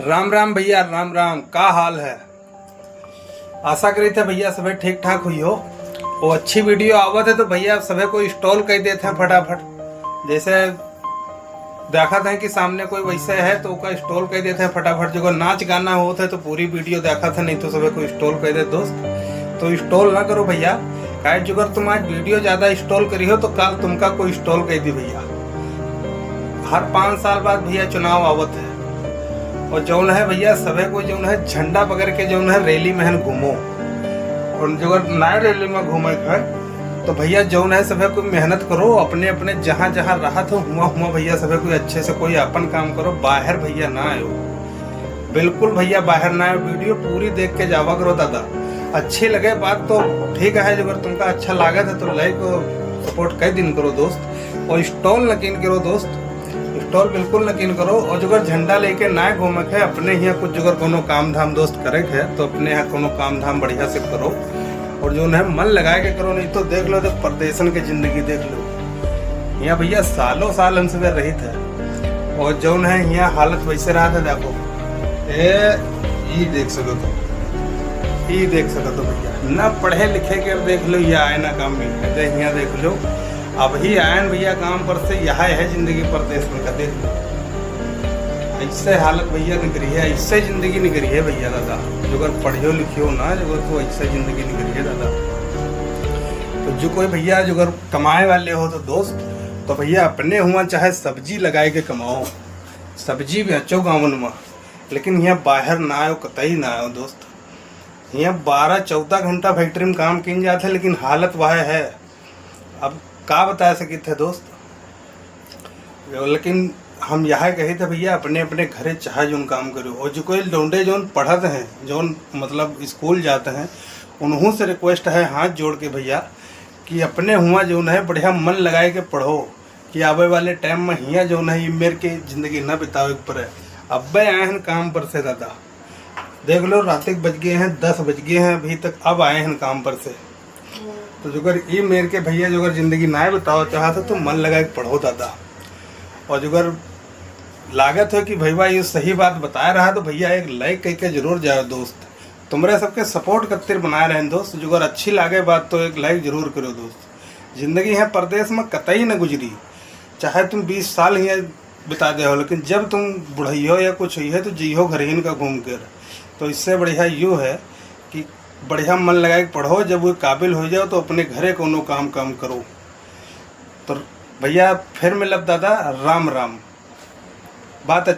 राम राम भैया, राम राम। का हाल है? आशा करी थे भैया सभी ठीक ठाक हुई हो। वो अच्छी वीडियो आवत है तो भैया सभी को इंस्टॉल कर देते हैं फटाफट। जैसे देखा था कि सामने कोई वैसे है तो उसका इंस्टॉल कर देते हैं फटाफट। जो नाच गाना होता है तो पूरी वीडियो देखा था, नहीं तो सभी को इंस्टॉल कर दे दोस्त। तो इंस्टॉल ना करो भैया, काहे जुगर तुम आज वीडियो ज्यादा इंस्टॉल करी हो तो कल तुमका कोई इंस्टॉल कर दी भैया। हर 5 साल बाद भैया चुनाव आवत है और जौन है भैया सभी को जौन है झंडा पकड़ के जौन है रैली में घूमो। और जो नए रैली में घूमे है तो भैया जौन है सभी को मेहनत करो, अपने अपने जहाँ जहाँ रहा तो हुआ भैया सभी को अच्छे से कोई अपन काम करो। बाहर भैया ना आयो, बिल्कुल भैया बाहर ना आयो। वीडियो पूरी देख के जावा करो दादा। अच्छी लगे बात तो ठीक है, जो अगर तुमका अच्छा लागत है तो लाइक और सपोर्ट कई दिन करो दोस्त। और इंस्टॉल यकीन करो दोस्त, इंस्टॉल बिल्कुल यकीन करो। और जो झंडा लेके ना घूमे है, अपने यहाँ कुछ जो कोनो काम धाम दोस्त करे है तो अपने यहाँ कोनो काम धाम बढ़िया से करो और जो है मन लगा के करो। नहीं तो देख लो, तो परदेशन की जिंदगी देख लो। यहाँ भैया सालों साल हमसे रही थे और जो है यहाँ हालत वैसे रहा था। देखो ये देख सको तो, ये देख सको तो भैया ना पढ़े लिखे के देख लो, ये आए ना काम मिल यहाँ देख लो। अब ही आयन भैया काम पर से यहाँ है जिंदगी परदेश में का देख लो। ऐसे हालत भैया निकली है, ऐसे जिंदगी निकली है भैया दादा। जो अगर पढ़ियो लिखियो ना जो तो ऐसे जिंदगी निकली है दादा। तो जो कोई भैया जो अगर कमाए वाले हो तो दोस्त, तो भैया अपने हुआ चाहे सब्जी लगाए के कमाओ, सब्जी बेचो गाँवन में, लेकिन यहाँ बाहर ना आयो, कतई ना आयो दोस्त। यहाँ 12-14 घंटा फैक्ट्री में काम किन जाते हैं, लेकिन हालत वह है। अब का बता सके थे दोस्त। लेकिन हम यहाँ कहे थे भैया अपने अपने घरे चाहे जो काम करो। और जो कोई लौंडे जो पढ़ते हैं, जो मतलब स्कूल जाते हैं, उन्हों से रिक्वेस्ट है हाथ जोड़ के भैया कि अपने हुआ जो है बढ़िया मन लगाए के पढ़ो, कि आवे वाले टाइम में हिया जो है ये मेरे के ज़िंदगी न बितावे पर है। अब आए हैं काम पर से दादा, देख लो रात बज गए हैं, 10 बज गए हैं अभी तक, अब आए हैं काम पर से। तो जो अगर ये मेरे के भैया जो अगर ज़िंदगी ना बताओ चाहते तो मन लगा के पढ़ो दादा। और जो अगर लागत है कि भैया ये सही बात बता रहा है तो भैया एक लाइक करके जरूर जाओ दोस्त। तुम्हारे सबके सपोर्ट करते बनाए रहे दोस्त। जो अगर अच्छी लागे बात तो एक लाइक जरूर करो दोस्त। ज़िंदगी है परदेश में कतई न गुजरी, चाहे तुम 20 साल ही बिता दे हो, लेकिन जब तुम बुढ़ियो या कुछ हुई है तो जियो घर ही का घूम कर। तो इससे बढ़िया यूँ है कि बढ़िया मन लगा के पढ़ो, जब वो काबिल हो जाओ तो अपने घरे कोनो काम करो। तो भैया फिर मिलब दादा, राम राम। बात